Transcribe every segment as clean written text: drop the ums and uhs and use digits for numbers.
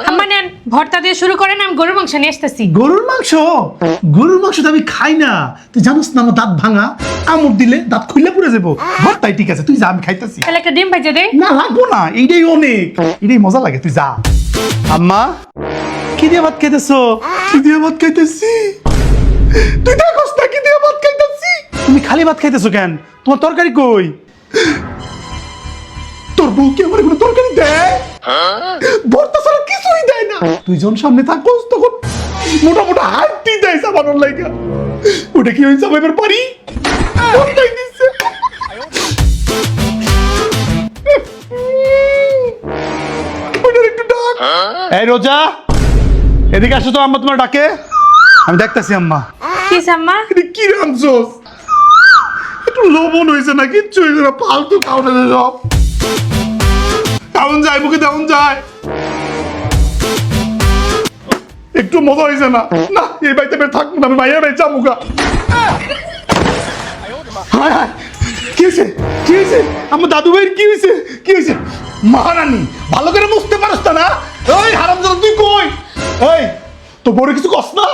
আম্মা নেন ভর্তা দিয়ে শুরু করেন, আমি গরুর মাংস নিয়ে আসতেছি। গরুর মাংস? গরুর মাংস তো আমি খাই না, তুই জানোস না আমার দাঁত ভাঙা, কামড় দিলে দাঁত খুলে পড়ে যাবো। ভর্তাই ঠিক আছে, তুই যা, আমি খাইতেছি। তাহলে একটা ডিম ভেজে দে। না লাগবো না, এইটাই অনেক, এটাই মজা লাগে, তুই যা। আম্মা কি দিয়ে ভাত খাইতেছো? কি দিয়ে ভাত খাইতেছি? তুই দেখোস না কি দিয়ে ভাত খাইতেছি? তুমি খালি ভাত খাইতেছো কেন? তোমার তরকারি কই? তোর বউ কি আমার কোনো তরকারি দেয়? ভর্তা ছাড়া কিছুই দেয় না। তুই যখন সামনে থাকোস তখন মোটা মোটা হাড্ডি দেয় চাবানোর লাইগা। ওটা কি আমি চাবাইবার পারি? ভর্তাই দিচ্ছে। ওটার একটু ডাক। এই রোজা, এদিকে আসো তো, আম্মা তোমার ডাকে। আমি দেখতাছি আম্মা। কি আম্মা? এটা কি রামছস? একটু লবণ হয়েছে না, কিচ্ছু হয়েছে না, ফালতু খাওয়া সব। কেমন যায় মুখে, তেমন যায়, একটু মজা হয়েছে না। না এই বাড়িতে বের থাকবো না, আমি মাইয়া বাড়ি যাবো গা। হায় হায়, কি হয়েছে? কি হয়েছে? আমার দাদু ভাইয়ের কি হয়েছে? কি হয়েছে? মহারানী ভালো করে বুঝতে পারস না? ওই হারামজাদা তুই কই? এই তো বড় কিছু কস না?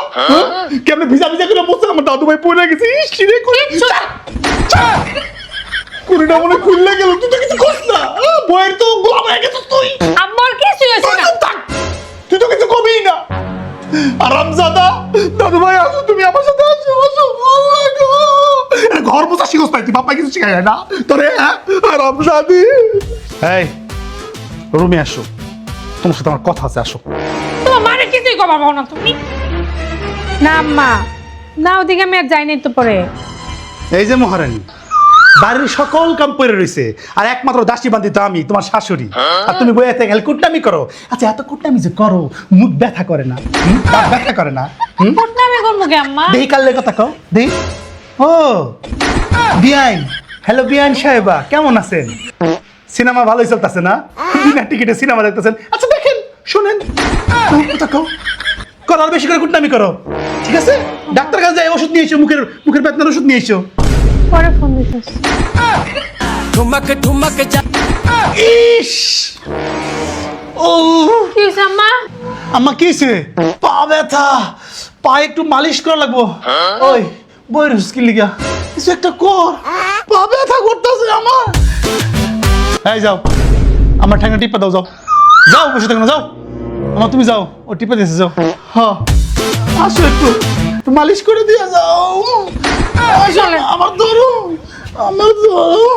কেমনে ভিজা ভিজা করে বসে আমার দাদু ভাই পড়ে গেছে। ইস কি রে করে কুড়িটা মনে খুললে গেল, তুই তো কিছু কস না। বইয়ের তো গোলাম হয়ে গেছিস তুই। আম্মার কিছু হয়েছে না। তুই তো কিছু কবি না। আরামজাদা দাদু ভাই আসো, তুমি আমার সাথে আসো, আসো। আল্লাহ গো, ঘর বসা শিখস নাই তুই, বাপ্পা কিছু শিখাই না তোরে। আরামজাদি, এই রুমে আসো, তোমার সাথে আমার কথা আছে, আসো। তোমার মানে কিছুই কমাবো না তুমি। না আম্মা, না ওদিকে আমি আর যাইনি তো পরে। এই যে মহারানী, বাড়ির সকল কাম পড়ে রয়েছে, আর একমাত্র দাসী বান্দি তো আমি, তোমার শাশুড়ি। আর তুমি বইয়াতে গেলে কুটনামি করো। আচ্ছা এত কুটনামি যে করো, মুখ ব্যথা করে না? দাঁত ব্যথা করে না? কুটনামি করবো কে আম্মা? দেই কাললে কথা কও, দেই। ও বিআইন, হ্যালো বিআইন সাহেবা, কেমন আছেন? সিনেমা ভালোই চলতেছে না? বিনা টিকিটে সিনেমা দেখতেছেন? আচ্ছা দেখেন, শুনেন, কথা কও, করো, আর বেশি করে কুটনামি করো, ঠিক আছে? ডাক্তার কাছে যাই, ওষুধ নিয়ে এসো, মুখের মুখের বেদনার ওষুধ নিয়ে এসো। পরে ফোন দিতেছ। ठुमक ठुमक जा ইস, ও কি হয়েছে আম্মা? আম্মা কি হয়েছে? পা ব্যথা, পা একটু মালিশ করা লাগবো। ওই বইয়ের হুস্কি লিগা কিছু একটা কর, পা ব্যথা করতেছে আমার। এই যাও, আমার ঠ্যাঙ্গা টিপা দাও, যাও যাও, বসে থাকো না, যাও আমার, তুমি যাও, ও টিপে দিয়েছে, যাও। হ্যাঁ আসো, একটু একটু মালিশ করে দিয়ে যাও। আসো, আমার ধরো, আমার ধরো।